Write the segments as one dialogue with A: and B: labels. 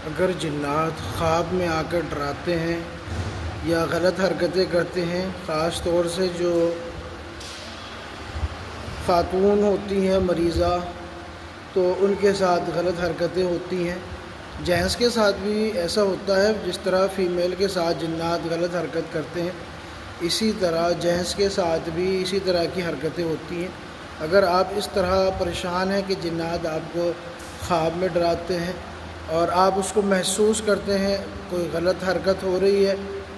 A: اگر جنات خواب میں آ کر ڈراتے ہیں یا غلط حرکتیں کرتے ہیں، خاص طور سے جو خاتون ہوتی ہیں مریضہ، تو ان کے ساتھ غلط حرکتیں ہوتی ہیں۔ جینس کے ساتھ بھی ایسا ہوتا ہے، جس طرح فیمیل کے ساتھ جنات غلط حرکت کرتے ہیں، اسی طرح جینس کے ساتھ بھی اسی طرح کی حرکتیں ہوتی ہیں۔ اگر آپ اس طرح پریشان ہیں کہ جنات آپ کو خواب میں ڈراتے ہیں اور آپ اس کو محسوس کرتے ہیں، کوئی غلط حرکت ہو رہی ہے،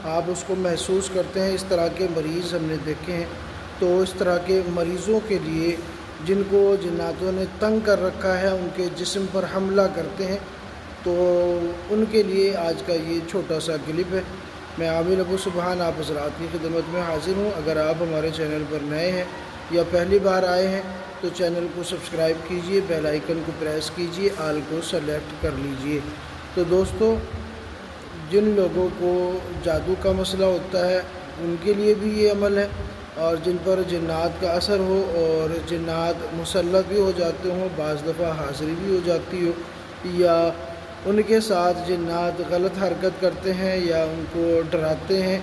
A: آپ اس کو محسوس کرتے ہیں، اس طرح کے مریض ہم نے دیکھے ہیں، تو اس طرح کے مریضوں کے لیے جن کو جناتوں نے تنگ کر رکھا ہے، ان کے جسم پر حملہ کرتے ہیں، تو ان کے لیے آج کا یہ چھوٹا سا کلپ ہے۔ میں عامر ابو سبحان آپ حضرات کی خدمت میں حاضر ہوں۔ اگر آپ ہمارے چینل پر نئے ہیں یا پہلی بار آئے ہیں تو چینل کو سبسکرائب کیجئے، بیل آئیکن کو پریس کیجئے، آل کو سلیکٹ کر لیجئے۔ تو دوستو، جن لوگوں کو جادو کا مسئلہ ہوتا ہے ان کے لیے بھی یہ عمل ہے، اور جن پر جنات کا اثر ہو اور جنات مسلط بھی ہو جاتے ہوں، بعض دفعہ حاضری بھی ہو جاتی ہو، یا ان کے ساتھ جنات غلط حرکت کرتے ہیں یا ان کو ڈراتے ہیں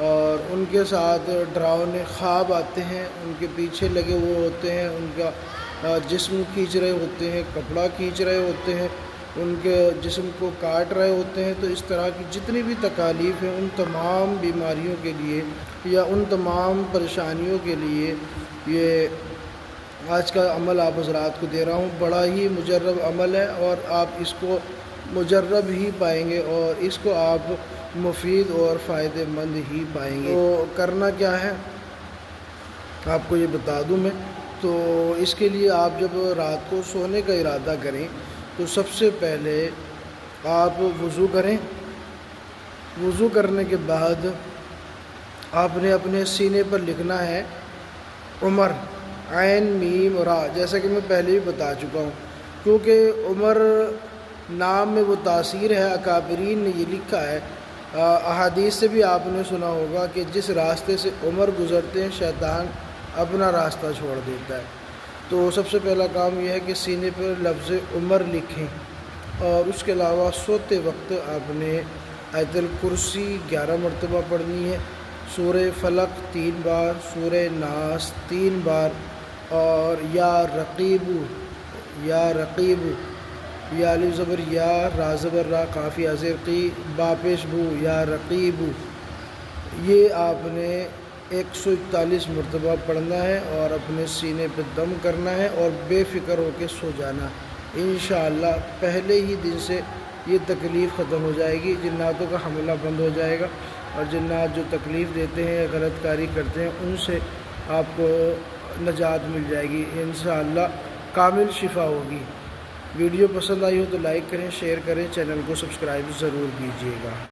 A: اور ان کے ساتھ ڈراؤنے خواب آتے ہیں، ان کے پیچھے لگے ہوئے ہوتے ہیں، ان کا جسم کھینچ رہے ہوتے ہیں، کپڑا کھینچ رہے ہوتے ہیں، ان کے جسم کو کاٹ رہے ہوتے ہیں، تو اس طرح کی جتنی بھی تکالیف ہیں، ان تمام بیماریوں کے لیے یا ان تمام پریشانیوں کے لیے یہ آج کا عمل آپ حضرات کو دے رہا ہوں۔ بڑا ہی مجرب عمل ہے اور آپ اس کو مجرب ہی پائیں گے اور اس کو آپ مفید اور فائدہ مند ہی پائیں گے۔ تو کرنا کیا ہے آپ کو یہ بتا دوں میں۔ تو اس کے لیے آپ جب رات کو سونے کا ارادہ کریں تو سب سے پہلے آپ وضو کریں۔ وضو کرنے کے بعد آپ نے اپنے سینے پر لکھنا ہے عمر، عین میم را، جیسا کہ میں پہلے بھی بتا چکا ہوں، کیونکہ عمر نام میں وہ تاثیر ہے، اکابرین نے یہ لکھا ہے۔ احادیث سے بھی آپ نے سنا ہوگا کہ جس راستے سے عمر گزرتے ہیں شیطان اپنا راستہ چھوڑ دیتا ہے۔ تو سب سے پہلا کام یہ ہے کہ سینے پر لفظ عمر لکھیں، اور اس کے علاوہ سوتے وقت آپ نے آیت الکرسی 11 مرتبہ پڑھنی ہے، سورہ فلق 3 بار، سورہ ناس 3 بار، اور یا رقیب، یا الف زبر یا، را زبر را، قاف یا زیر قی، با پیش بو، یا رقیب، یہ آپ نے 141 مرتبہ پڑھنا ہے اور اپنے سینے پہ دم کرنا ہے اور بے فکر ہو کے سو جانا۔ انشاءاللہ پہلے ہی دن سے یہ تکلیف ختم ہو جائے گی، جناتوں کا حملہ بند ہو جائے گا، اور جنات جو تکلیف دیتے ہیں یا غلط کاری کرتے ہیں ان سے آپ کو نجات مل جائے گی، انشاءاللہ کامل شفا ہوگی۔ ویڈیو پسند آئی ہو تو لائک کریں، شیئر کریں، چینل کو سبسکرائب ضرور کیجیے گا۔